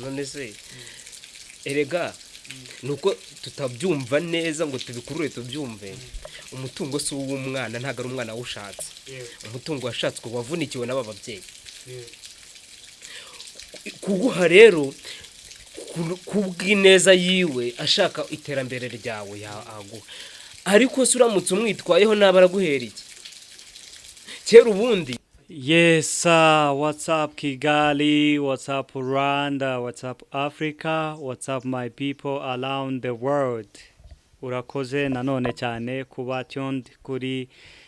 none se erega nuko tutabyumva neza ngo tubikurure tubyumve umutungo si uw'umwana ntago ari umwana wushatse umutungo washatswe wavunikiwe n'aba babyeyi kuguha rero kubw'ineza yiwe ashaka iterambere ryawe yaguha ariko se uramutse umwitwayeho nabaraguhera iki kera ubundi. Yes, what's up Kigali, what's up Rwanda, what's up Africa, what's up my people around the world. Urakoze nanone cyane kuba tuned kuri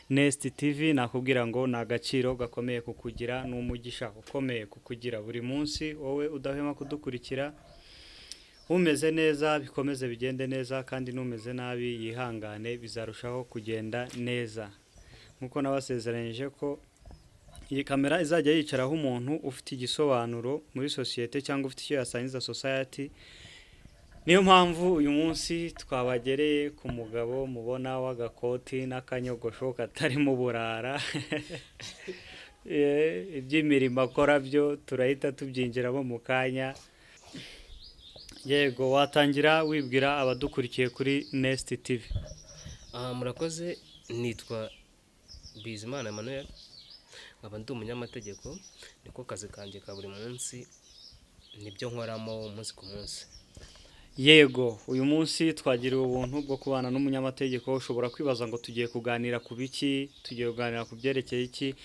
Nest TV, nakubwira ngo nagaciro gakomeye kukugira n'umugisha ukomeye kukugira buri munsi wowe udahwema kudukurikira. Umeze neza bikomeze bigende neza, kandi numeze nabi yihangane bizarushaho kugenda neza. Nkuko nabasezeranyije ko iyi kamera izajya yicaraho umuntu ufite igisobanuro muri societe cyangwa ufite icyo yasangiza society. Niyo mpamvu uyu munsi twabagereye ku mugabo mubona w'agakoti n'akanyogosho katari mu burara. Iby'imirimo akora byo turahita tubyinjiramo mu kanya. Yego, watangira wibwira abadukurikiye kuri Nest TV. Murakoze, nitwa Bizimana Emmanuel, nkaba ndi umunyamategeko, niko kazi kanjye ka buri munsi, nibyo nkoramo umunsi ku munsi. Yego, uyu munsi twagiriwe ubuntu bwo kubana n'umunyamategeko. Ushobora kwibaza ngo tugiye kuganira ku biki, tugiye kuganira ku byerekeye iki.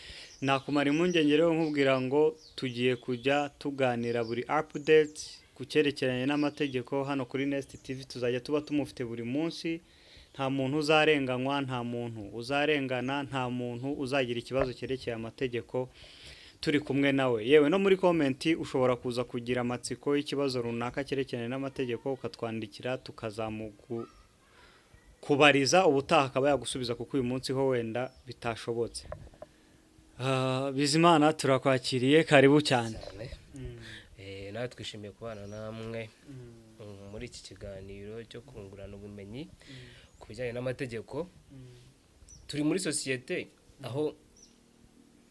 Nakumara impungenge rero nkubwira ngo tugiye kujya tuganira buri update ku cyerekeranye n'amategeko hano kuri Nest TV. Tuzajya tuba tumufite buri munsi. Nta muntu uzarenganywa, nta muntu uzarengana, nta muntu uzagira ikibazo cyerekeye amategeko turi kumwe nawe. Yewe no muri comment ushobora kuza kugira amatsiko y'ikibazo runaka cyerekeranye n'amategeko ukatwandikira tukazamukubariza ubutaha akaba yagusubiza kuko uyu munsi ho wenda bitashobotse. Bizimana turakwakiriye, karibu cyane. Nawe twishimiye kubana namwe muri iki kiganiro cyo kungurana ubumenyi ku bijyanye n'amategeko. Turi muri societe aho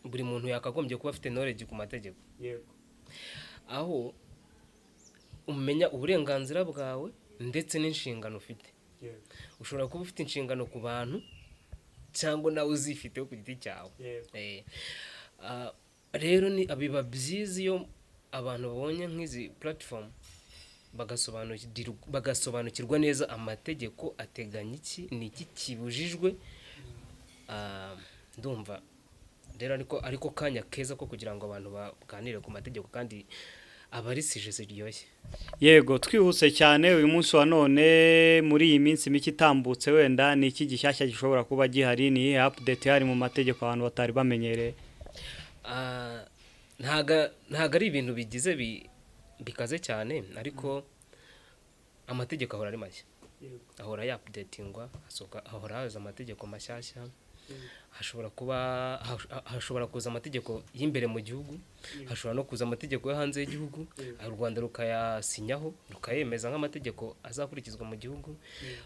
buri muntu yakagombye kuba afite knowledge ku mategeko. Yego. Aho umenya uburenganzira bwawe ndetse n'inshingano ufite. Yego. Ushobora kuba ufite inshingano ku bantu cyangwa nawe uzifite ku giti cyawe. Rero ni abiba byiza iyo abantu babonye nk'izi platform bagasobanukirwa neza amategeko ateganya iki, ni iki kibujijwe. Ndumva rero ariko kanya keza ko kugira ngo abantu baganire ku mategeko kandi abarisije ziryoshye. Yego, twihuse cyane uyu munsi wa none. Muri iyi minsi mike itambutse wenda ni iki gishyashya gishobora kuba gihari, ni update hari mu mategeko abantu batari bamenyereye? Ntaga ari ibintu bigize bikaze cyane, ariko amategeko ahora ari mashya, ahora ya-updatingwa, ahora haza amategeko mashyashya. Hashobora kuza amategeko y'imbere mu gihugu, hashobora no kuza amategeko yo hanze y'igihugu, u Rwanda rukayasinyaho rukayemeza nk'amategeko azakurikizwa mu gihugu.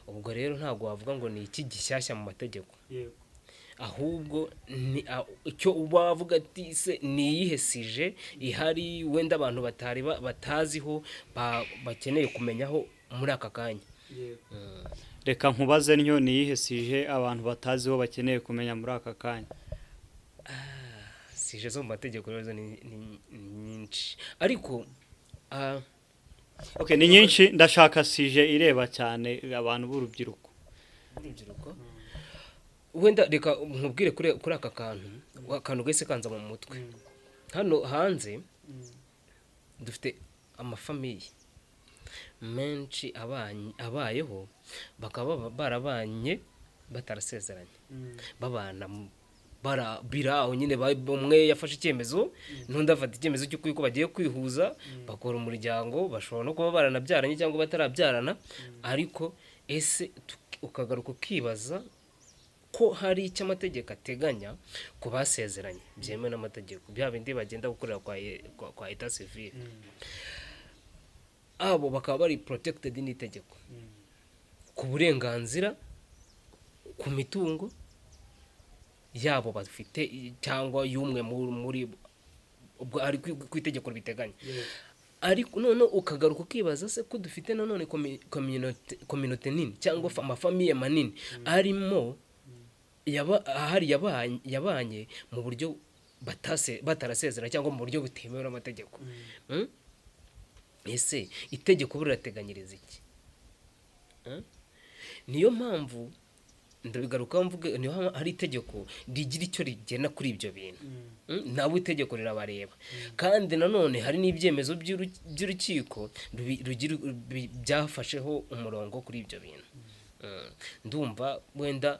Ubwo rero ntabwo wavuga ngo ni iki gishyashya mu mategeko, ahubwo icyo ubavuga ati se ni iyihe sije ihari wenda abantu bataziho bakeneye kumenyaho muri aka kanya. Reka nkubaze ntyo, ni iyihe sije abantu bataziho bakeneye kumenya muri aka kanya? Sije zo mu mategeko rero ni nyinshi, ariko okay, ni nyinshi. Ndashaka sije ireba cyane abantu b'urubyiruko. Wenda reka nkubwire kuri aka kantu gese kanza mu mutwe. Hano hanze dufite amafamiye menshi abayeho bakaba barabanye batarasezeranye, babana biraho nyine. Umwe yafashe icyemezo n'undi afata icyemezo cy'uko bagiye kwihuza bakora umuryango. Bashobora no kuba baranabyaranye cyangwa batarabyarana, ariko ese ukagaruka ukibaza ko hari icyo amategeko ateganya ku basezeranye byemewe n'amategeko, bya bindi bagenda gukorera kwa etat civil. Abo bakaba bari protected n'itegeko ku burenganzira ku mitungo yabo bafite cyangwa y'umwe muri ubwo ari ku itegeko biteganya. ariko none ukagaruka ukibaza se ko dufite nanone community nini cyangwa amafamiye manini arimo yabanye mu buryo batarasezera cyangwa mu buryo butemewe n'amategeko. Ese itegeko burirateganyiriza iki? Niyo mpamvu ndabigaruka mvuge niyo hari itegeko rigira icyo rigena kuri ibyo bintu. Nabo itegeko rirabareba, kandi nanone hari n'ibyemezo by'urukiko byafasheho umurongo kuri ibyo bintu. Ndumva wenda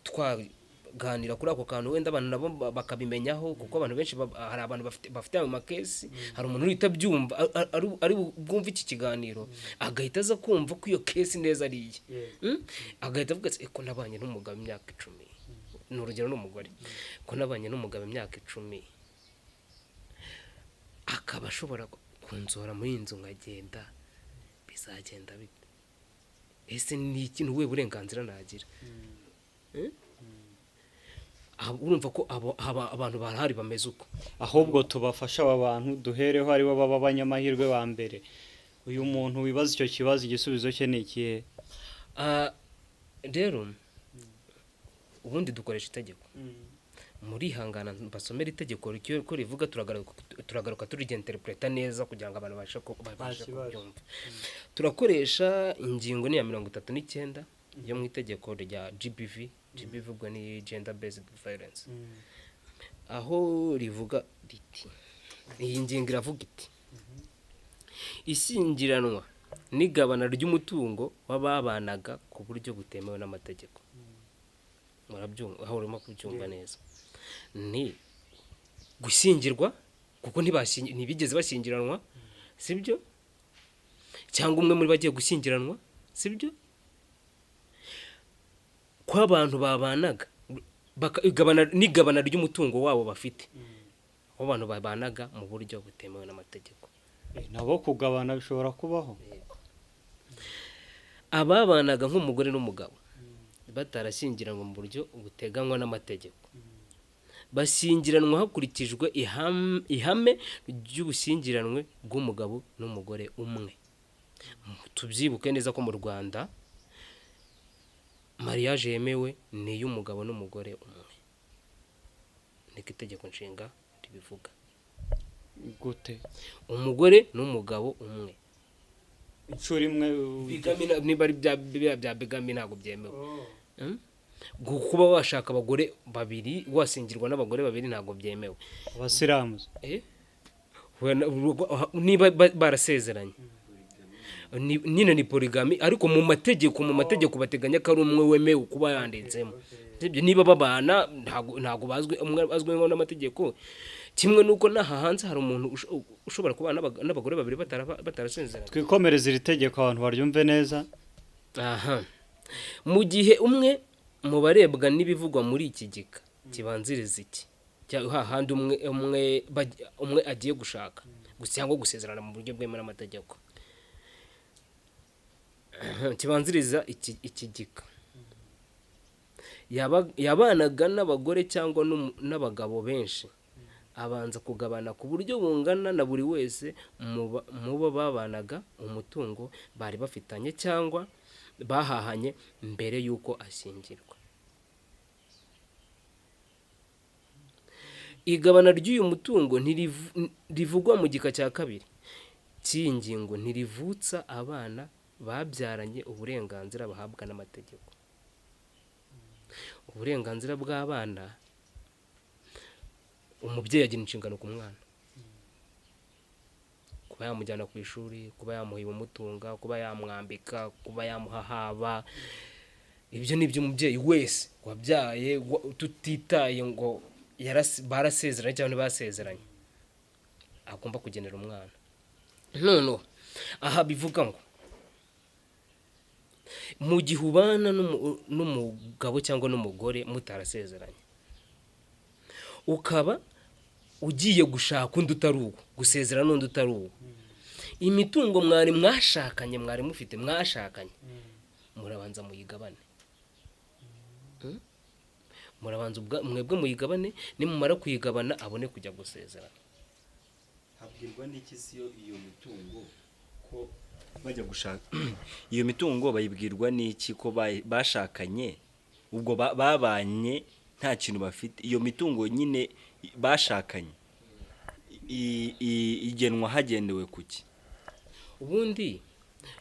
twaganira kuri ako kantu, wenda abantu nabo bakabimenyaho, kuko abantu benshi hari abantu bafite ayo makesi, hari umuntu uhita byumva ari bwumva iki kiganiro agahita aza kumva ko iyo kesi neza ari iye, agahita avuga ati ko nabanye n'umugabo imyaka 10, ni urugero n'umugore, ko nabanye n'umugabo imyaka 10 akaba ashobora kunzora muri iyi nzu nkagenda, bizagenda bite? Ese ni ikintu we burenganzira nagira? Urumva ko abantu barahari bameze uko. Ahubwo tubafasha aba bantu duhereho ari bo baba abanyamahirwe ba mbere. Uyu muntu wibaza icyo kibazo igisubizo cye ni ikihe? Rero ubundi dukoresha itegeko, muri hangana basomera itegeko ko rivuga, turagaruka turigenterpreta neza kugira ngo abantu babashe kubyumva. Turakoresha ingingo ni ya 39 yo mu itegeko rya GBV ubwo ni gender based violence, aho rivuga riti, iyi ngingo iravuga iti, ishyingiranwa n'igabana ry'umutungo w'ababanaga ku buryo butemewe n'amategeko. Murabyumva aho urimo kubyumva neza, ni gushyingirwa kuko ntibigeze bashyingiranwa, sibyo? Cyangwa umwe muri bagiye gushyingiranwa, sibyo? Ko abantu babanaga n'igabana ry'umutungo wabo bafite, aho abantu babanaga mu buryo butemewe n'amategeko. Nabo kugabana bishobora kubaho. Ababanaga nk'umugore n'umugabo batarashyingiranwa mu buryo buteganywa n'amategeko, bashyingiranwa hakurikijwe ihame ry'ubushyingiranwe bw'umugabo n'umugore umwe. Tubyibuke neza ko mu Rwanda mariage yemewe ni y'umugabo n'umugore umwe, niko itegeko nshinga ribivuga. Gute? Umugore n'umugabo umwe, inshuro imwe. Niba ari bya bigami ntabwo byemewe. Kuba washaka abagore babiri, wasingirwa n'abagore babiri ntabwo byemewe. Abasilamu niba barasezeranye nyine ni polygamy, ariko mu mategeko bateganya ko ari umwe wemewe kuba yanditsemo. Niba babana ntabwo bazwiho n'amategeko, kimwe nuko naha hanze hari umuntu ushobora kubana n'abagore babiri batarasezeranye. Twikomereza iri tegeko abantu baryumve neza. Mu gihe umwe mu barebwa n'ibivugwa muri iki gika kibanziriza iki, hahandi umwe agiye gushaka cyangwa gusezerana mu buryo bwemewe n'amategeko, kibanziriza iki gika, yabanaga n'abagore cyangwa n'abagabo benshi, abanza kugabana ku buryo bungana na buri wese mu bo babanaga umutungo bari bafitanye cyangwa bahahanye mbere y'uko ashyingirwa. Igabana ry'uyu mutungo rivugwa mu gika cya 2 cy'iyi ngingo ntirivutsa abana babyaranye uburenganzira bahabwa n'amategeko. Uburenganzira bw'abana, umubyeyi agira inshingano ku mwana, kuba yamujyana ku ishuri, kuba yamuha umutunga, kuba yamwambika, kuba yamuhahaba. Ibyo ni iby'umubyeyi wese wabyaye, tutitaye ngo barasezeranye cyangwa ntibasezeranye, agomba kugenera umwana. None aha bivuga ngo mu gihe ubana n'umugabo cyangwa n'umugore mutarasezeranye, ukaba ugiye gushaka undi utari uwo, gusezera n'undi utari uwo, imitungo mwari mwashakanye, mwari mufite mwashakanye, murabanza muyigabane. Murabanza mwebwe muyigabane, nimumara kuyigabana abone kujya gusezerana. habwirwa n'iki si iyo mitungo ko bajya gushaka iyo mitungo bayibwirwa n'iki ko bashakanye ubwo babanye nta kintu bafite iyo mitungo nyine bashakanye igenwa hagendewe kuki ubundi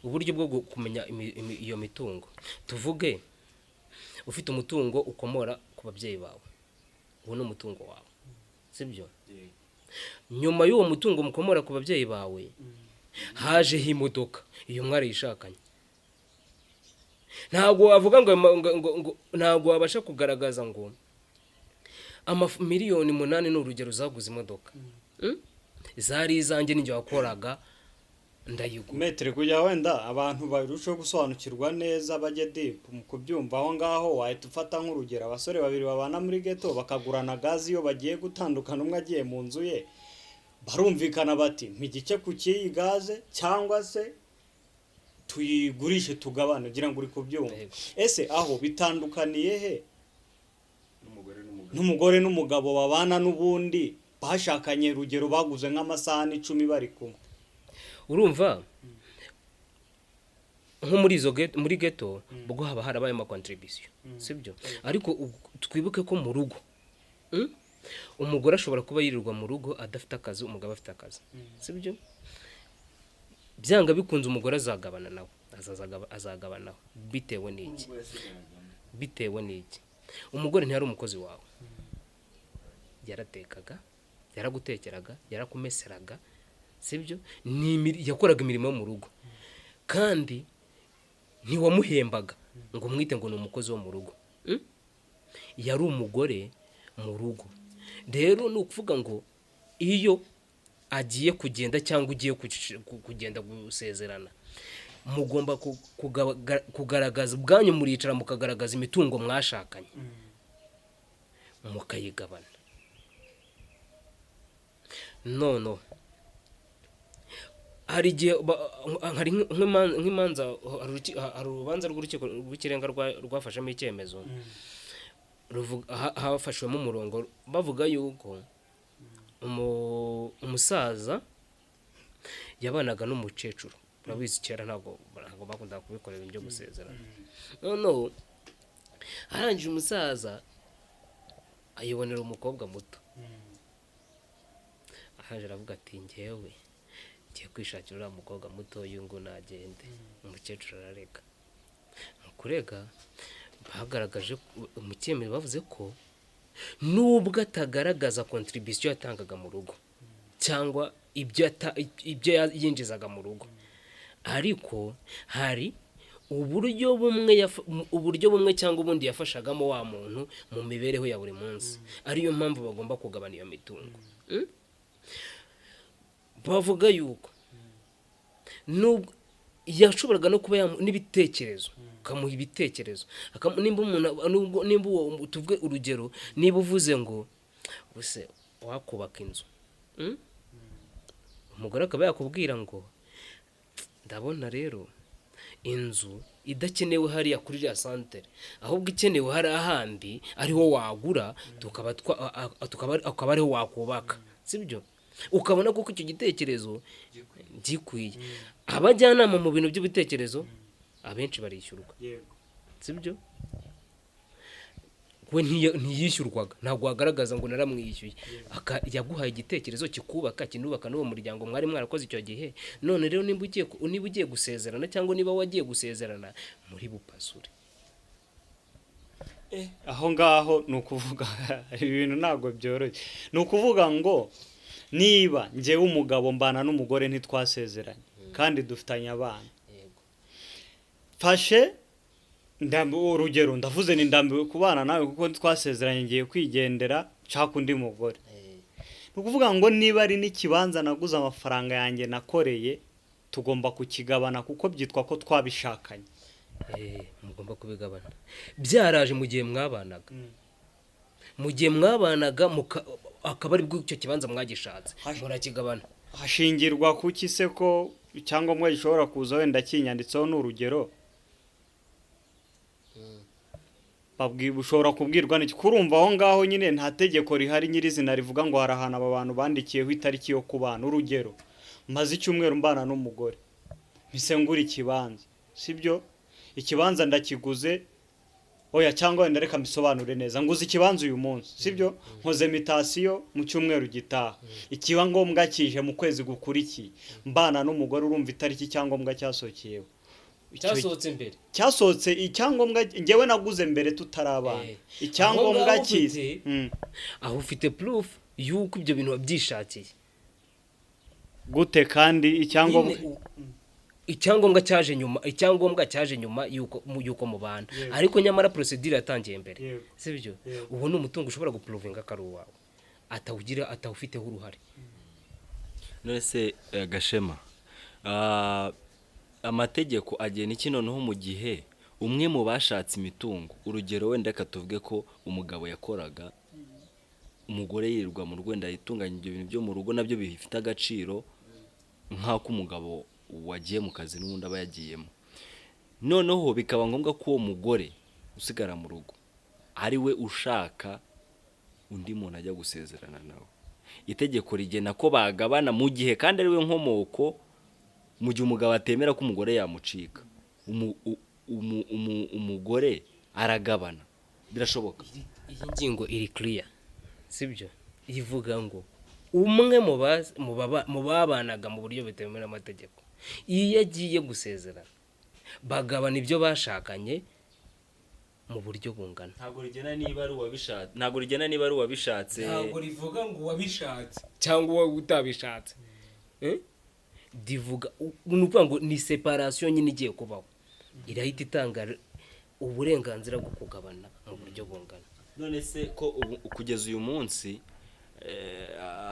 uburyo bwo kumenya iyo mitungo tuvuge ufite umutungo ukomora ku babyeyi bawe uwo ni umutungo wawe sibyo nyuma y'uwo mutungo mukomora ku babyeyi bawe hajeho imodoka iyo mwari yishakanye ntabwo wavuga ngo ntabwo wabasha kugaragaza ngo miliyoni 8 ni urugero zaguze imodoka zari izanjye n'injye wakoraga ndayigura metre kujya wenda abantu barushaho gusobanukirwa neza bajye deep mu kubyumva aho ngaho wahita ufata nk'urugero abasore babiri babana muri ghetto bakagurana gazi iyo bagiye gutandukana umwe agiye mu nzu ye barumvikana bati mpigice ku kiyi gaze cyangwa se tuyigurishe tugabane ugira ngo uri kubyumva ese aho bitandukaniye he n'umugore n'umugabo babana n'ubundi bashakanye rugero baguze nk'amasahani 10 bari kumwe urumva nko muri ghetto bwo haba harabaye ama contribution sibyo ariko twibuke ko mu rugo umugore ashobora kuba yirirwa mu rugo adafite akazi umugabo afite akazi sibyo byanga bikunze umugore azagabana nawe azagabanaho bitewe n'iki umugore ntiyari umukozi wawe yaratekaga yaragutekeraga yarakumeseraga sibyo yakoraga imirimo yo mu rugo kandi ntiwamuhembaga ngo mwite ngo ni umukozi wo mu rugo yari umugore mu rugo rero ni ukuvuga ngo iyo agiye kugenda cyangwa ugiye kugenda gusezerana mugomba kugaragaza ubwanyu muricara mukagaragaza imitungo mwashakanye mukayigabana no hari igihe hari nk'imanza hari urubanza rw'urukiko rw'ikirenga rwafashemo icyemezo hafashwemo umurongo bavuga yuko umusaza yabanaga n'umukecuru urabizi kera ntabwo bakundaga kubikorera ibyo gusezerana noneho arangije umusaza ayibonera umukobwa muto ahaje aravuga ati njyewe ngiye kwishakira uriya mukobwa muto ngo nagende umukecuru ararega mu kurega bagaragaje mu cyemezo bavuze ko nubwo atagaragaza contribution yatangaga mu rugo cyangwa ibyo yinjizaga mu rugo ariko hari uburyo bumwe cyangwa ubundi yafashagamo wa muntu mu mibereho ya buri munsi ariyo mpamvu bagomba kugabana iyo mitungo bavuga yuko nubwo yashoboraga no kuba n'ibitekerezo kamuha ibitekerezo nimba umuntu nimba tuvuge urugero niba uvuze ngo use wakubaka inzu umugore akaba yakubwira ngo ndabona rero inzu idakenewe hariya kuri ya santere ahubwo ikenewe hari ahandi ariho wagura tukaba ariho wakubaka sibyo ukabona kuko icyo gitekerezo gikwiye abajyanama mu bintu by'ibitekerezo abenshi barishyurwa sibyo we ntiyishyurwaga ntabwo wagaragaza ngo naramwishyuye yaguhaye igitekerezo kikubaka kinubaka n'uwo muryango mwari mwarakoze icyo gihe none rero niba ugiye gusezerana cyangwa niba wagiye gusezerana muri bupasure aho ngaho ni ukuvuga ibintu ntabwo byoroshye ni ukuvuga ngo niba njyewe umugabo mbana n'umugore ntitwasezeranye kandi dufitanye abana fashe urugero ndavuze ni ndambiwe kubana nawe kuko twasezeranye ngiye kwigendera nshaka undi mugore ni ukuvuga ngo niba ari n'ikibanza naguze amafaranga yanjye nakoreye tugomba kukigabana kuko byitwa ko twabishakanye mugomba kubigabana byaraje mu gihe mwabanaga akaba ari bwo icyo kibanza mwagishatse murakigabana hashingirwa kuki se ko icyangombwa gishobora kuza wenda kinyanditseho n'urugero ushobora kubwirwa n'iki kurumva aho ngaho nyine nta tegeko rihari nyirizina rivuga ngo hari ahantu aba bantu bandikiyeho itariki yo kubana. Urugero, maze icyumweru mbana n'umugore mpise ngura ikibanza, sibyo? Ikibanza ndakiguze, oya cyangwa wenda reka mbisobanure neza, nguze ikibanza uyu munsi, sibyo? Nkoze mitasiyo mu cyumweru gitaha, ikibangombwa kije mu kwezi gukurikiye, mbana n'umugore, urumva itariki icyangombwa cyasohokeyeho cyasohotse mbere, cyasohotse icyangombwa njyewe naguze mbere tutarabana, icyangombwa kize aho ufite proof yuko ibyo bintu wabyishakiye gute? Kandi icyangombwa cyaje nyuma yuko mubana, ariko nyamara procedure yatangiye mbere, sibyo? Ubu ni umutungo ushobora guprovinga ko ari uwawe atawufiteho uruhare. none se Gashema, amategeko agena iki noneho mu gihe umwe mu bashatse imitungo, urugero wenda reka tuvuge ko umugabo yakoraga, umugore yirirwa mu rugo wenda yitunganya ibyo bintu byo mu rugo nabyo bifite agaciro nk'ako umugabo wagiye mu kazi n'ubundi aba yagiyemo, noneho bikaba ngombwa ko uwo mugore usigara mu rugo ari we ushaka undi muntu ajya gusezerana nawe. Itegeko rigena ko bagabana mu gihe kandi ari we nkomoko, mu gihe umugabo atemera ko umugore yamucika, umugore aragabana, birashoboka. Iyi ngingo iri clear, sibyo? Ivuga ngo umwe mu babanaga mu buryo butemewe n'amategeko, iyo yagiye gusezerana bagabana ibyo bashakanye mu buryo bungana. Ntabwo rigena niba ari uwabishatse, ntabwo rivuga ngo uwabishatse cyangwa utabishatse. Divuga nukuvuga ngo ni separation nyine igiye kubaho, irahita itanga uburenganzira bwo kugabana mu buryo bungana. None se ko kugeza uyu munsi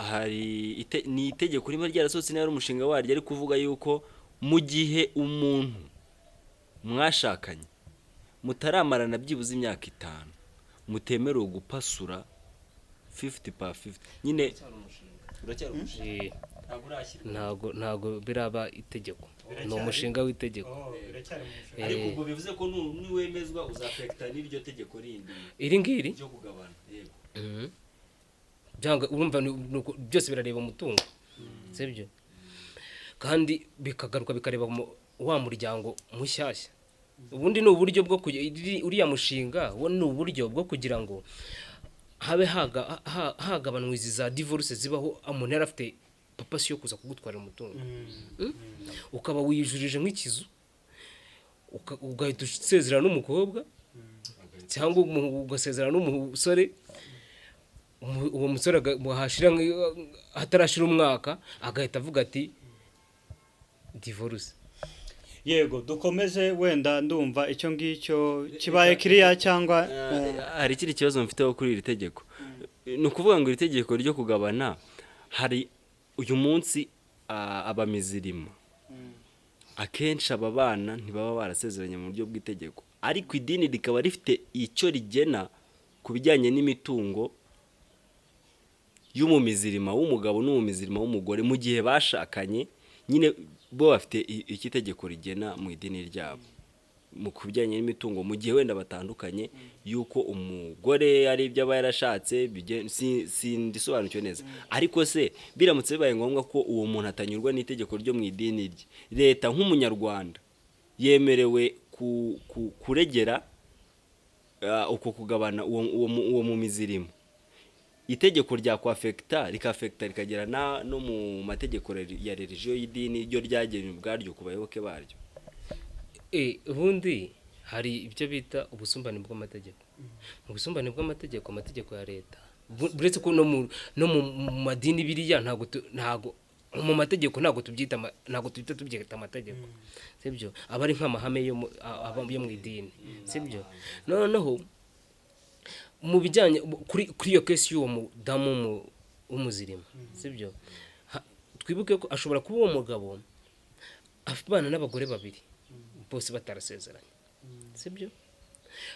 hari ni itegeko rimwe ryarasohotse n'ari umushinga waryo ari kuvuga yuko mu gihe umuntu mwashakanye mutaramarana byibuze imyaka 5 mutemerewe gupasura 50/50. Nyine uracyari umushinga, ntago biraba itegeko, ni umushinga w'itegeko. Ariko ubwo bivuze ko niwemezwa uzafekta n'iryo tegeko rindi iri ngiri ryo kugabana. Yego, byanga urumva byose birareba umutungo, sibyo? Kandi bikagaruka bikareba wa muryango mushyashya. Ubundi ni uburyo bwo uriya mushinga wo ni uburyo bwo kugira ngo habe hagabanwa izi za divorce zibaho, umuntu yarafite papa si yo kuza kugutwara umutungo, ukaba wijurije nk'ikizu, ugahita usezerana n'umukobwa cyangwa ugasezerana n'umusore, uwo musore hatarashira umwaka agahita avuga ati divorce. Yego, dukomeze wenda ndumva icyo ngicyo kibaye kiriya cyangwa hari ikindi kibazo mfiteho kuri iri tegeko. Ni ukuvuga ngo iri tegeko ryo kugabana, hari uyu munsi abamizirima akenshi aba bana ntibaba barasezeranye mu buryo bw'itegeko, ariko idini rikaba rifite icyo rigena ku bijyanye n'imitungo y'umumizirima w'umugabo n'umumizirima w'umugore mu gihe bashakanye. Nyine bo bafite iki tegeko rigena mu idini ryabo mu kubijyanye n'imitungo mu gihe wenda batandukanye, yuko umugore ari ibyo aba yarashatse, sindisobanukiwe neza. Ariko se biramutse bibaye ngombwa ko uwo muntu atanyurwa n'itegeko ryo mu idini rye, leta nk'umunyarwanda yemerewe kuregera uko kugabana uwo mu mizirimo? Itegeko rya kwafekta rikagera no mu mategeko ya religion y'idini ryo ryagenwe ubwaryo ku bayoboke baryo. Ubundi hari ibyo bita ubusumbane bw'amategeko. Mu busumbane bw'amategeko, amategeko ya leta buretse ko no mu madini biriya ntago mu mategeko ntago tubyita amategeko, sibyo? Aba ari nk'amahame yo mu idini, sibyo? Noneho mu bijyanye kuri iyo kesi y'uwo mudamu w'umuzirima, sibyo? Twibuke ko ashobora kuba uwo mugabo afite n'abagore babiri bose batarasezeranye, sibyo?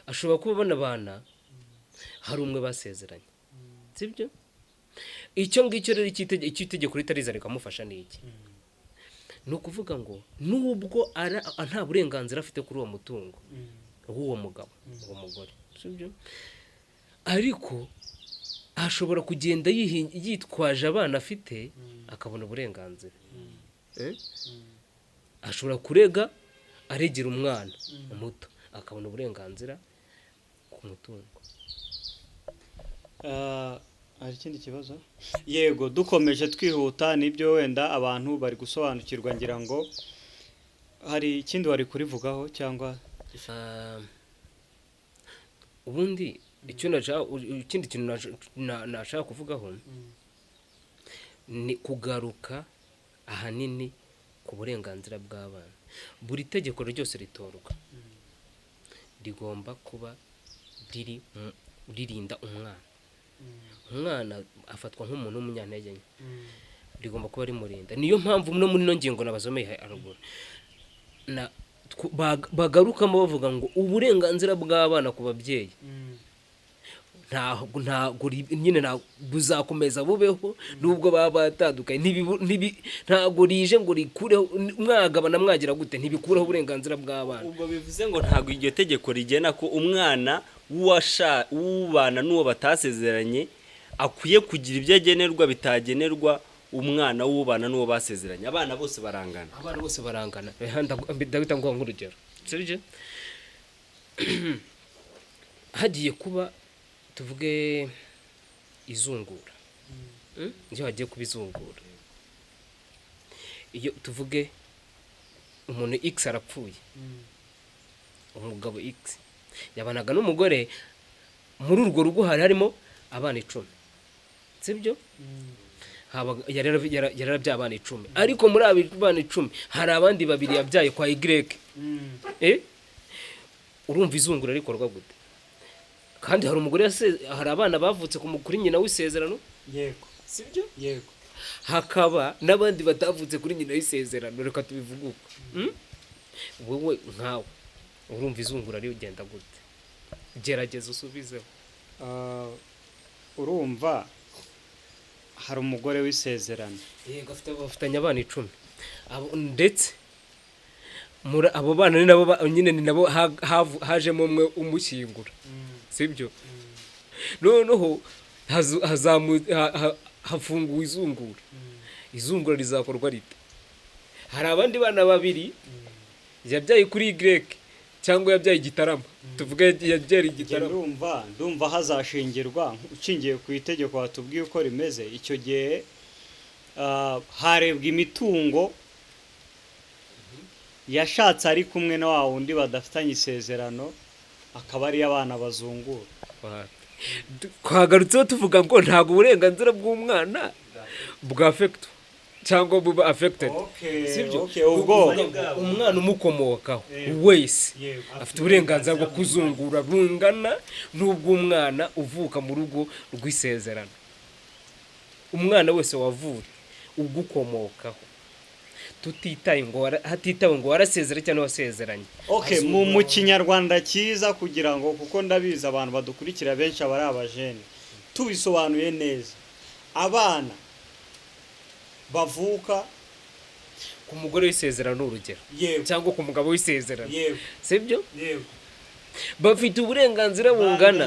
Ashobora kuba bana hari umwe basezeranye, sibyo? Icyo ngicyo rero itegeko ritariza rikamufasha n'iki? Ni ukuvuga ngo nubwo nta burenganzira afite kuri uwo mutungo w'uwo mugabo, uwo mugore, sibyo ariko ashobora kugenda yitwaje abana afite akabona uburenganzira ashobora kurega aregera umwana muto akabona uburenganzira ku mutungo. Hari ikindi kibazo? Yego, dukomeje twihuta nibyo wenda abantu bari gusobanukirwa, ngira ngo hari ikindi wari kurivugaho cyangwa ubundi ikindi kintu nashaka kuvugaho ni kugaruka ahanini ku burenganzira bw'abana. Buri tegeko ryose ritorwa rigomba kuba ririnda umwana afatwa nk'umuntu w'umunyantege nke, rigomba kuba rimurinda. Niyo mpamvu no muri no ngingo nabazomeye haruguru bagarukamo bavuga ngo uburenganzira bw'abana ku babyeyi ntabwo nyine buzakomeza bubeho nubwo baba batandukanye, ntabwo rije ngo rikureho mwagabana mwagira gute ntibikureho uburenganzira bw'abana. Ubwo bivuze ngo ntabwo iryo tegeko rigena ko umwana w'ubana n'uwo batasezeranye akwiye kugira ibyo agenerwa bitagenerwa umwana w'ubana n'uwo basezeranye. Abana bose barangana. Abana bose barangana. Ndabita ngo nk'urugero sibyo hagiye kuba tuvuge izungura, iyo hagiye kuba izungura, iyo tuvuge umuntu X arapfuye, umugabo X yabanaga n'umugore, muri urwo rugo harimo abana 10 sibyo yarabyaye abana 10, ariko muri abo bana 10 hari abandi babiri yabyaye kwa Y. Urumva izungura rikorwa gute? Kandi hari umugore hari abana bavutse kuri nyina w'isezerano, yego sibyo yego, hakaba n'abandi batavutse kuri nyina w'isezerano. Reka tubivuge uko wowe nkawe urumva izungura rigenda gute? Gerageza usubizeho. Urumva hari umugore w'isezerano, yego bafitanye abana 10, ndetse muri abo bana ni nabo nyine ni nabo hajemo umwe umushyingura, sibyo noneho hafunguwe izungura rizakorwa rite? Hari abandi bana babiri yabyaye kuri Y cyangwa yabyaye igitarama, tuvuge yabyaye igitarama. Ndumva hazashingirwa ucingiye ku itegeko watubwiye uko rimeze. Icyo gihe harebwa imitungo yashatse ari kumwe na wa wundi badafitanye isezerano, akaba ari abana bazungura. Twagarutseho tuvuga ngo ntabwo uburenganzira bw'umwana bwa affect cyangwa buba affected, sibyo? Ubwo umwana umukomokaho wese afite uburenganzira bwo kuzungura bungana n'ubw'umwana uvuka mu rugo rw'isezerano. Umwana wese wavutse ugukomokaho, hatitawe ngo warasezera cyangwa wasezeranye. mu kinyarwanda cyiza, kugira ngo kuko ndabizi abantu badukurikira benshi abari abajene, tubisobanuye neza, abana bavuka ku mugore w'isezerano urugero, cyangwa ku mugabo w'isezerano, sibyo bafite uburenganzira bungana,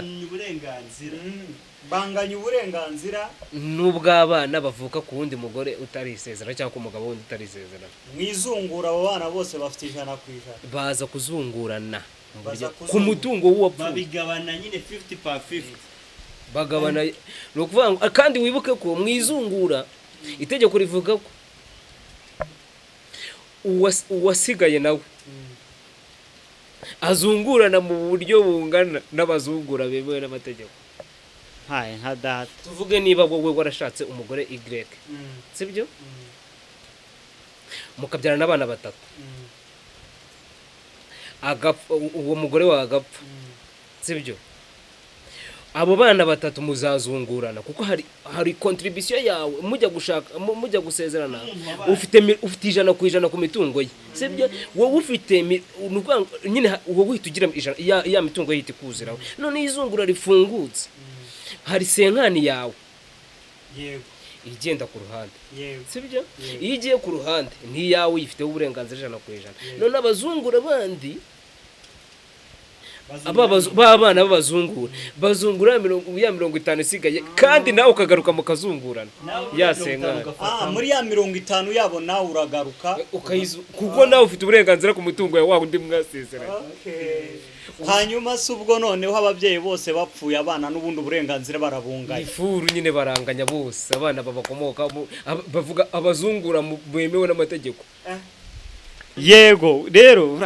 banganya uburenganzira n'ubw'abana bavuka ku wundi mugore utari isezerano cyangwa ku mugabo wundi utari isezerano. Mwizungura abo bana bose bafite 100%, baza kuzungurana ku mutungo w'uwapfuye, babigabana nyine 50/50, bagabana. No kuvuga ngo kandi wibuke ko mwizungura itegeko rivuga ko uwasigaye nawe azungurana mu buryo bungana n'abazungura bemewe n'amategeko. nka data tuvuge niba wowe warashatse umugore Y, sibyo mukabyarana abana 3, uwo mugore wawe agapfa, sibyo abo bana 3 muzazungurana, kuko hari contribution yawe mujya gusezerana, ufite 100% ku mitungo ye, sibyo wowe ufite nyine wowe uhita ugira ya mitungo yihita ikuziraho. None izungura rifungutse, hari senkani yawe igenda ku ruhande, sibyo iyo igiye ku ruhande ntiyawe uyifiteho uburenganzira 100%. None abazungura bandi b'abana b'abazungura bazungura ya 50 isigaye kandi nawe ukagaruka mu kazungurana yasenga muri ya 50 yabo nawe uragaruka kuko nawe ufite uburenganzira ku mutungo yawe undi mwasezeranye. Hanyuma se ubwo noneho ababyeyi bose bapfuye abana n'ubundi uburenganzira barabungaye ifuru nyine baranganya bose abana babakomoka bavuga abazungura bemewe n'amategeko. Yego rero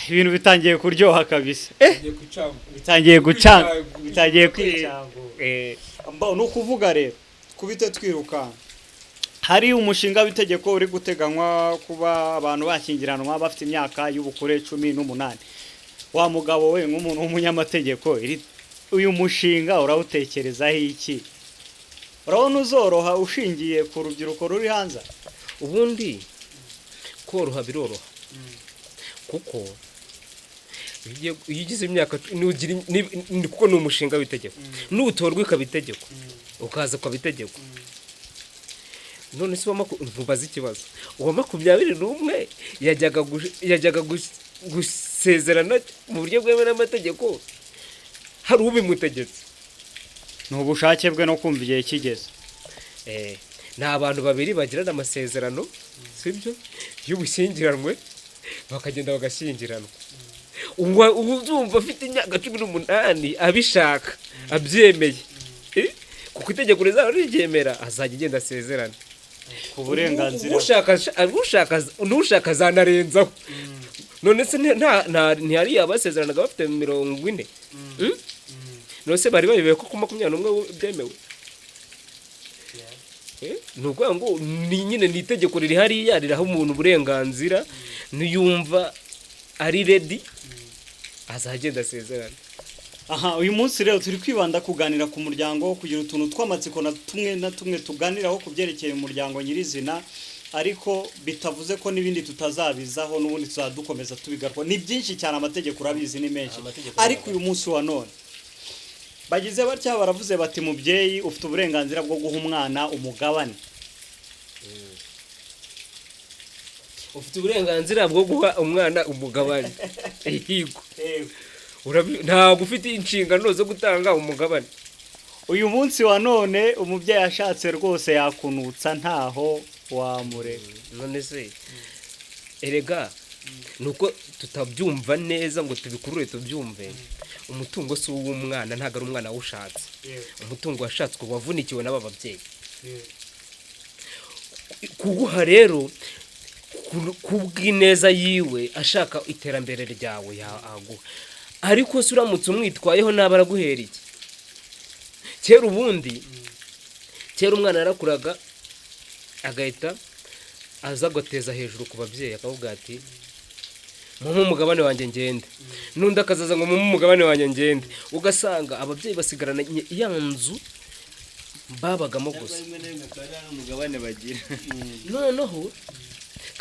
ibintu bitangiye kuryoha kabisa bitangiye gucanga bitangiye kwicanga no kuvuga rero kubite twiruka hari umushinga w'itegeko uri guteganywa kuba abantu bakingiranwa bafite imyaka y'ubukure 18. wa mugabo we nk'umuntu w'umunyamategeko uyu mushinga urawutekerezaho iki? Urabona uzoroha ushingiye ku rubyiruko ruri hanze? Ubundi koroha biroroha kuko iyo ugize imyaka kuko ni umushinga w'itegeko n'utorwa ikabitegeko ukaza kwa bitegeko. None se ntubaza ikibazo uwa 21 yajyaga gusezerana mu buryo bwemewe n'amategeko hari ubimutegetse n'ubushake bwe no kumva igihe kigeze. Ni abantu babiri bagirana amasezerano sibyo y'ubushyingiranwe bakagenda bagashyingiranwa. Uzumva afite imyaka 18 abishaka abyemeye kuko itegeko rizaba riryemera azajya agenda asezerana ku burenganzira ushaka zanarenzaho. None se ntihari abasezeranaga bafite 40 none se bari babibaye ko ku 21 byemewe. Nuko ngo ni nyine ni itegeko riri hariya riraho umuntu uburenganzira niyumva ari ready azagenda asezerana. Uyu munsi rero turi kwibanda kuganira ku muryango kugira utuntu tw'amatsiko na tumwe tuganiraho kubyerekeye umuryango nyirizina ariko bitavuze ko nibindi tutazabizaho n'ubundi tuzadukomeza tubigaruka. Ni byinshi cyane amategeko urabizi ni menshi ariko uyu munsi wa none bagize batya baravuze bati mubyeyi ufite uburenganzira bwo guha umwana umugabane. Ufite uburenganzira bwo guha umwana umugabane. Yego ntabwo ufite inshingano zo gutanga umugabane. Uyu munsi wa none umubyeyi ashatse rwose yakunutsa ntaho wamureka. None se erega nuko tutabyumva neza ngo tubikurure tubyumve. Umutungo si uw'umwana ntago ari umwana wushatse. Umutungo washatswe wavunikiwe n'aba babyeyi. Kuguha rero kubw'ineza yiwe ashaka iterambere ryawe yaguha. Ariko se uramutse umwitwayeho nabaraguhera iki? Kera ubundi umwana yarakuraga agahita aza guteza hejuru ku babyeyi akavuga ati mu mugabane wanjye ngende nundi akazaza ngo mu mugabane wanjye ngende. Ugasanga ababyeyi basigarana ya nzu babagamo gusa umugabane bagira noneho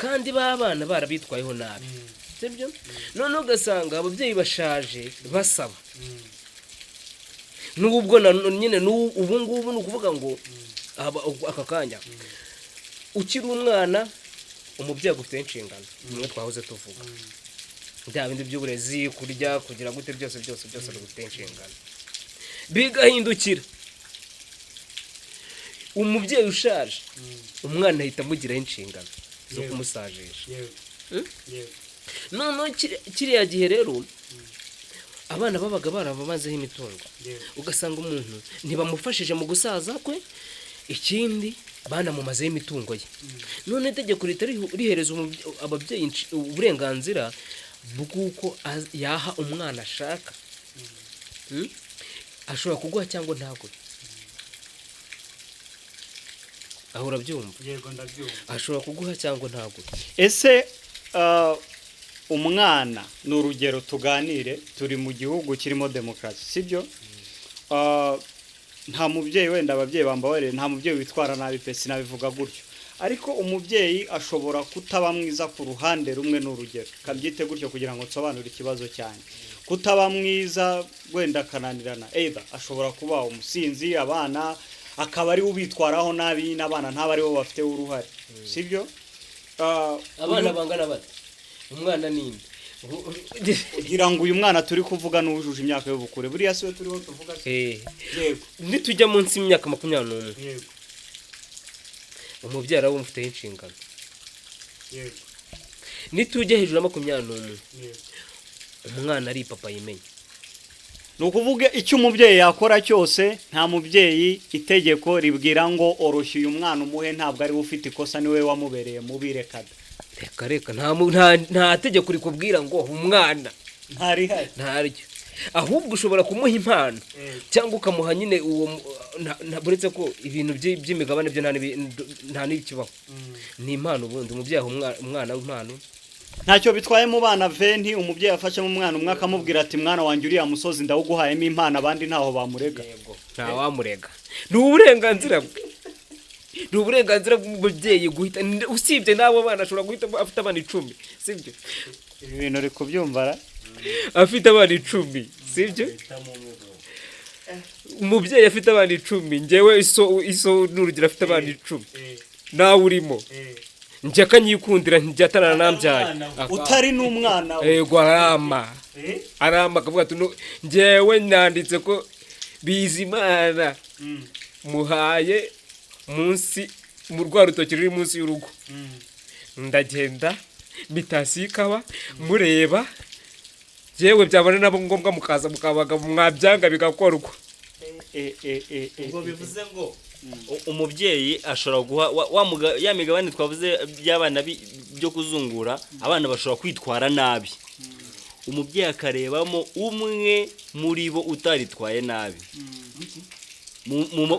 kandi babana barabitwayeho nabi sibyo. Noneho ugasanga ababyeyi bashaje basaba n'ubwo nyine ubu ngubu ni ukuvuga ngo aka kanya ukiri umwana umubyeyi agufite inshingano nimwe twahoze tuvuga bya bindi by'uburezi kurya kugira gute byose bigufite inshingano. Bigahindukira umubyeyi ushaje umwana ahita amugiraho inshingano zo kumusajisha. Noneho kiriya gihe rero abana babaga barabamazeho imitungo ugasanga umuntu ntibamufashije mu gusaza kwe ikindi banamumazeho imitungo ye. None itegeko rihereza ababyeyi uburenganzira bw'uko yaha umwana ashaka. Ashobora kuguha cyangwa ntaguhe. Aho urabyumva? Yego ndabyumva. Ashobora kuguha cyangwa ntaguhe. Ese umwana ni urugero tuganire turi mu gihugu kirimo demokarasi sibyo? Nta mubyeyi wenda ababyeyi bambabarire nta mubyeyi witwara nabi pe sinabivuga gutyo ariko umubyeyi ashobora kutaba mwiza ku ruhande rumwe n'urugero kabyite gutyo kugira ngo nsobanure ikibazo cyane. Kutaba mwiza wenda kananirana either ashobora kuba umusinzi abana akaba ari ubitwaraho nabi n'abana ntaba ari bo bafite uruhare sibyo? Abana bangana bate umwana ninde kugira ngo uyu mwana turi kuvuga n'ujuje imyaka y'ubukure buriya siwe turiho tuvuga yego nitujya munsi y'imyaka 21 yego umubyeyi arawo mufiteho inshingano yego nitujya hejuru ya 21 yego umwana ari papa yimenya ni ukuvuga icyo umubyeyi yakora cyose nta mubyeyi itegeko ribwira ngo oroshye uyu mwana umuhe ntabwo ari we ufite ikosa niwe wamubereye mubi rekada reka nta tegeko rikubwira ngo umwana ntaryo ahubwo ushobora kumuha impano cyangwa ukamuha nyine uwo buretse ko ibintu by'imigabane byo nta n'ikibaho ni impano ubundi umubyeyi umwana w'impano ntacyo bitwaye mu bana 20 umubyeyi afashe mu mwana umwe akamubwira ati mwana wanjye uriya musozi ndawuguhayemo impano abandi ntaho bamurega nta wamurega ni uburenganzira bwe ni uburenganzira bw'umubyeyi guhita usibye n'abo bana ashobora guhita afite abana 10 sibyo ibi bintu uri kubyumva afite abana 10 sibyo umubyeyi afite abana 10 njyewe iso n'urugero afite abana 10 nawe urimo njye akanyikundira njyatana nambyara utari n'umwana yego arama akavuga ati njyewe nanditse ko Bizimana muhaye munsi mu rwa rutoki ruri munsi y'urugo ndagenda bitasikawa mureba jewe byabane nabo ngombwa mukaza mukabaga mwabyanga bigakorwa ubwo bivuze ngo umubyeyi ashobora guha ya migabane twavuze by'abana byo kuzungura abana bashobora kwitwara nabi umubyeyi akarebamo umwe muri bo utaritwaye nabi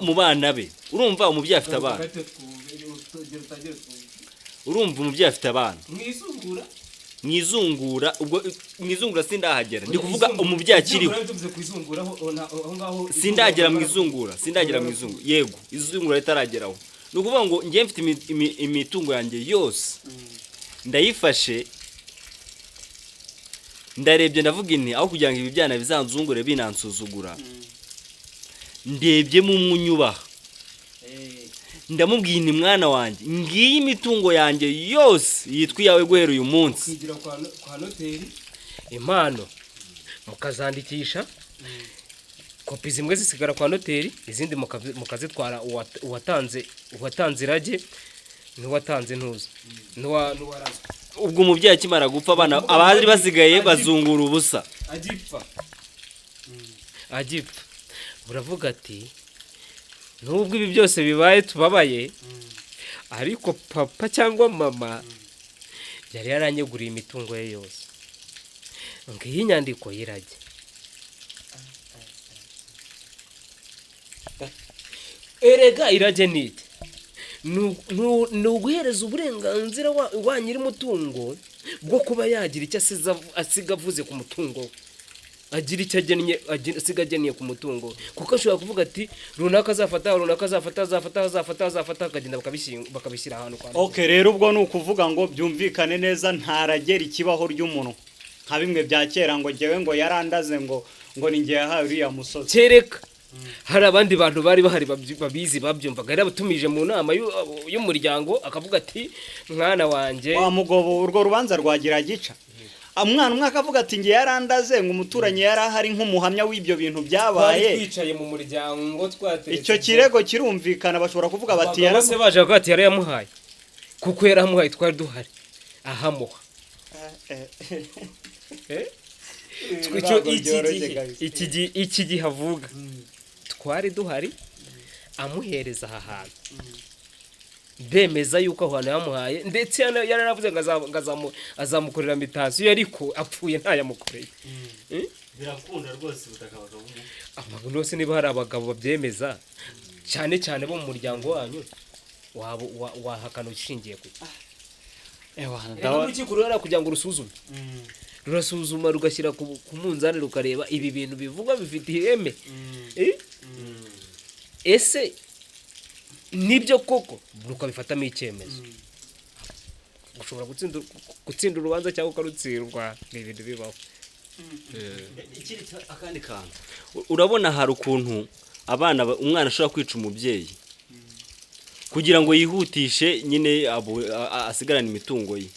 mu bana be urumva umubyeyi afite abana urumva umubyeyi afite abana mwizungura ubwo mwizungura sindahagera ndi kuvuga umubyeyi akiriho sindagera mwizungura yego izungura ritarageraho ni ukuvuga ngo ngiye mfite imitungo yanjye yose ndayifashe ndarebye ndavuga inti aho kugira ngo ibi byana bizanzungure binansuzugura ndebye mu munyubaha ndamubwiye inti mwana wanjye ngiye imitungo yanjye yose yitwa iyawe guhera uyu munsi kwigira kwa noteri impano mukazandikisha kopi zimwe zisigara kwa noteri izindi mukazitwara uwatanze irage n'uwatanze ntuza n'uwarazwe ubwo umubyeyi akimara gupfa abana abari basigaye bazungura ubusa agipfa buravuga ati nubwo ibi byose bibaye tubabaye ariko papa cyangwa mama yari yaranyeguriye imitungo ye yose ngiyi nyandiko y'irage erega irage niki ni uguhereza uburenganzira wa nyiri umutungo bwo kuba yagira icyo asiga avuze ku mutungo agira icyo asiga agennye ku mutungo kuko ashobora kuvuga ati runaka azafata akagenda bakabishyira ahantu kwa okay rero ubwo ni ukuvuga ngo byumvikane neza ntaragera ikibaho ry'umuntu nka bimwe bya kera ngo ngewe ngo yarandaze ngo ni ngiye yahawe uriya musozi kereka hari abandi bantu bari bahari babizi babyumvaga yari abatumije mu nama y'umuryango akavuga ati mwana wanjye wa mugobo urwo rubanza rwagira gica umwana umwe akavuga ati ngiye yarandaze ngo umuturanyi yari ahari nk'umuhamya w'ibyo bintu byabaye twicaye mu muryango twateretse icyo kirego kirumvikana bashobora kuvuga bati yarase baje kuvuga ati yaramuhaye kuko yaramuhaye twari duhari ahamuha iki gihe avuga twari duhari amuhereza aha hantu bemeza yuko aho hantu yamuhaye ndetse yararavuze ngo azamukorera mitasiyo ariko apfuye ntayamukoreye birakunda rwose butakabagabo abantu bose niba hari abagabo babyemeza cyane cyane bo mu muryango wanyu wahakana ushingiye ku urukiko rurara kugira ngo rusuzume rurasuzuma rugashyira ku munzani rukareba ibi bintu bivugwa bifite iheme ese nibyo koko rukabifatamo icyemezo ushobora gutsinda urubanza cyangwa ukarutsindwa ni ibintu bibaho akandi kantu urabona hari ukuntu umwana ashobora kwica umubyeyi kugira ngo yihutishe nyine asigarane imitungo ye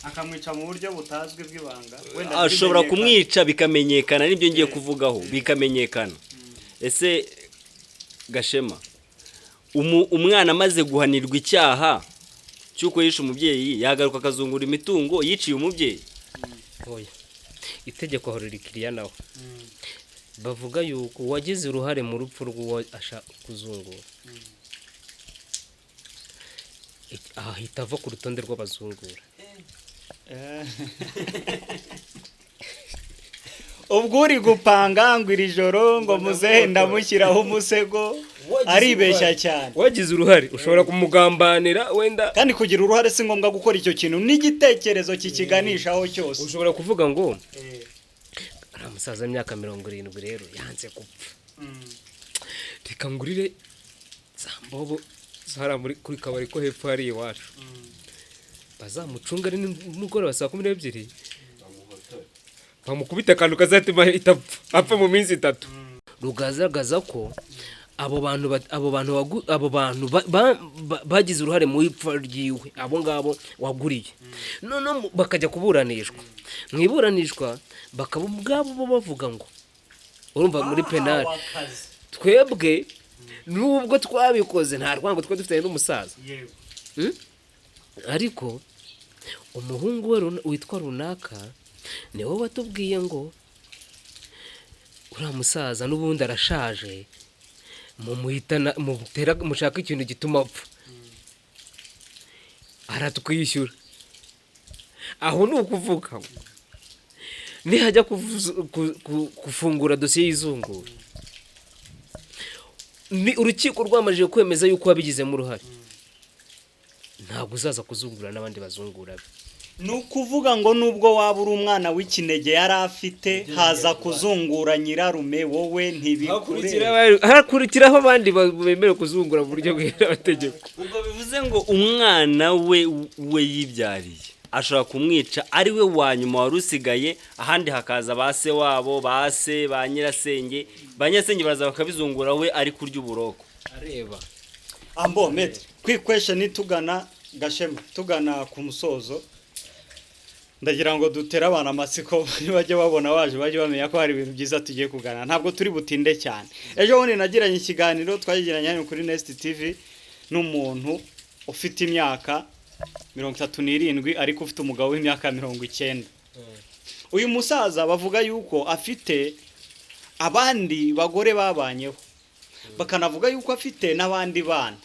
akamwica mu buryo butazwi bw'ibanga ashobora kumwica bikamenyekana, nibyo ngiye kuvugaho, bikamenyekana. Ese Gashema, umwana amaze guhanirwa icyaha cy'uko yishe umubyeyi yagaruka akazungura imitungo yiciye umubyeyi? oya, itegeko aho ririkiriya nawe bavuga yuko wagize uruhare mu rupfu rw'uwo ashaka kuzungura ahita ava ku rutonde rw'abazungura. ubwo uri gupanga ngo iri joro ngo muzehe ndamushyiraho umusego aribeshya cyane. wagize uruhare ushobora kumugambanira wenda, kandi kugira uruhare si ngombwa gukora icyo kintu n'igitekerezo kikiganishaho cyose. ushobora kuvuga ngo ari umusaza w'imyaka 70 rero yanze gupfa, reka ngurire zambobo zara kuri kabari ko hepfo hari iwacu, bazamucunga ari nimugoroba saa 12 bamukubita akantu kazatuma apfa mu minsi 3. rugaragaza ko abo bantu bagize uruhare mu ipfa ryiwe, abo ngabo waguriye, none bakajya kuburanishwa. Mu iburanishwa bakaba ubwabo bo bavuga ngo, urumva muri penal twebwe nubwo twabikoze nta rwango twe dufite n'umusaza, ariko umuhungu we witwa runaka niwe watubwiye ngo uriya musaza n'ubundi arashaje, mushaka ikintu gituma apfa, aratwishyura. aho ni ukuvuga nihajya gufungura dosiye y'izungura, ni urukiko rwamajije kwemeza yuko wabigizemo uruhare, ntabwo uzaza kuzungura n'abandi bazungura be. ni ukuvuga ngo nubwo waba uri umwana w'ikinege yari afite, haza kuzungura nyirarume, wowe ntibikureba, hakurikiraho abandi bemerewe kuzungura mu buryo bw'amategeko. ubwo bivuze ngo umwana we yibyariye ashobora kumwica ari we wa nyuma wari usigaye, ahandi hakaza ba se wabo, ba se, ba nyirasenge baraza bakabizungura, we ari kurya uburoko. areba ambo mete kwikwesheni tugana Gashema, tugana ku musozo. Ndagira ngo dutere abantu amatsiko bajye babona waje bajye bamenya ko hari ibintu byiza tugiye kugana, ntabwo turi butinde cyane. Ejo bundi nagiranye ikiganiro twagiranye hano kuri Nest TV n'umuntu ufite imyaka 37 ariko ufite umugabo w'imyaka 90. Uyu musaza bavuga yuko afite abandi bagore babanyeho, bakanavuga yuko afite n'abandi bana,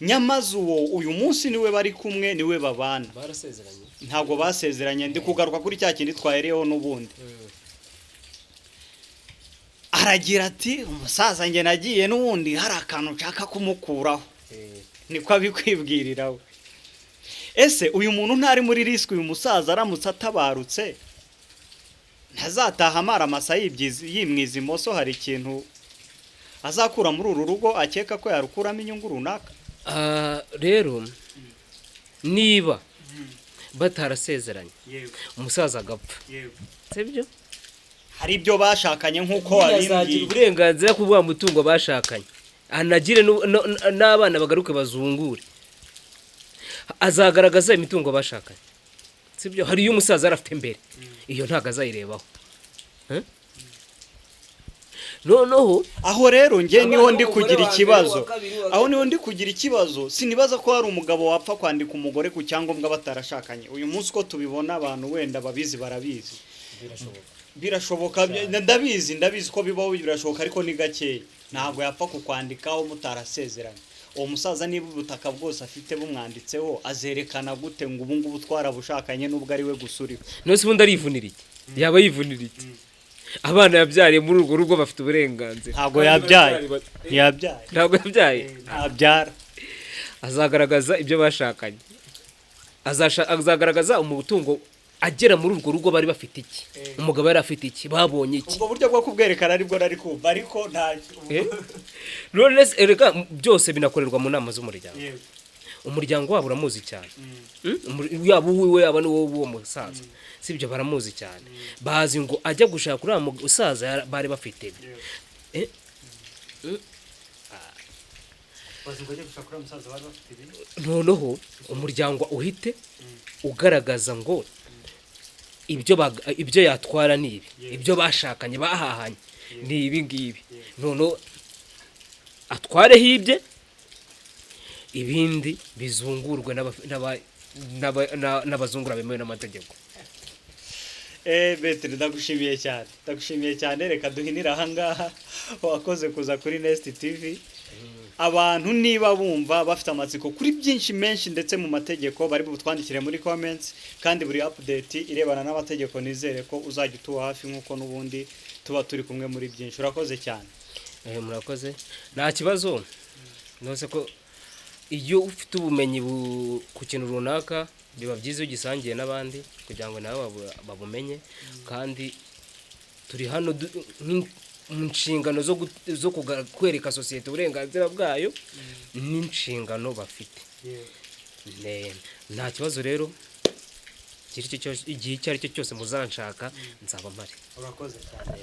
nyamaze uyu munsi niwe bari kumwe, niwe babana. barasezeranye? Ntabwo basezeranye, ndi kugaruka kuri cya kindi twahereyeho n'ubundi. Aragira ati umusaza nge nagiye n'ubundi hari akantu nshaka kumukuraho, niko abikwibwiriraho. Ese uyu muntu ntari muri risk, uyu musaza aramutse atabarutse ntazataha amara amasa yimwiza imoso, hari ikintu azakura muri uru rugo akeka ko yarukuramo inyungu runaka. rero niba batarasezeranye umusaza agapfa, sibyo hari ibyo bashakanye nk'uko azagira wabimbwiye, uburenganzira ku bwa mutungo bashakanye, anagire n'abana bagaruke bazungure, azagaragaza imitungo bashakanye, sibyo. hari iyo umusaza arafite mbere, iyo ntago azayirebaho. noneho aho rero nge niho ndi kugira ikibazo, aho niho ndi kugira ikibazo. Sinibaza ko hari umugabo wapfa kwandika umugore ku cyangombwa batarashakanye. Uyu munsi ko tubibona abantu wenda babizi barabizi, birashoboka, ndabizi ko bibaho, birashoboka, ariko ni gakeya. Ntabwo yapfa kukwandikaho mutarasezeranye. Uwo musaza niba ubutaka bwose afite bumwanditseho, azerekana gute ngo ubu ngubu twarabushakanye nubwo ari we gusuriwe? nose ubundi arivunira iki? yaba yivunira iki? abana yabyariye muri urwo rugo bafite uburenganzira. Ntabwo yabyaye, ntabwo yabyaye, ntabyara. azagaragaza ibyo bashakanye, azagaragaza umutungo agera muri urwo rugo bari bafite iki, umugabo yari afite iki, babonye iki. Ubwo buryo bwo kubwerekana aribwo nari kumva, ariko nta none erega byose binakorerwa mu nama z'umuryango. umuryango wabo uramuzi cyane, yaba uwiwe yaba n'uwo musaza, sibyo, baramuzi cyane, bazi ngo ajya gushaka uriya musaza bari bafite. noneho umuryango uhite ugaragaza ngo ibyo yatwara ni ibi, ibyo bashakanye bahahanye ni ibi ngibi, noneho atwareho ibye, ibindi bizungurwe n'abazungura bemewe n'amategeko. Betre ndagushimiye cyane, reka duhinira ahangaha. Wakoze kuza kuri Nest TV. Abantu niba bumva bafite amatsiko kuri byinshi menshi ndetse mu mategeko, bari butwandikire muri comments, kandi buri update irebana n'amategeko nizere ko uzajya utuba hafi nk'uko n'ubundi tuba turi kumwe muri byinshi. Urakoze cyane. Murakoze, nta kibazo. Nose ko iyo ufite ubumenyi ku kintu runaka, biba byiza iyo ugisangiye n'abandi kugira ngo nabo babumenye, kandi turi hano mu nshingano zo kwereka sosiyete uburenganzira bwayo n'inshingano bafite. Nta kibazo rero, igihe icyo ari cyo cyose muzanshaka nzaba mpari. Urakoze cyane.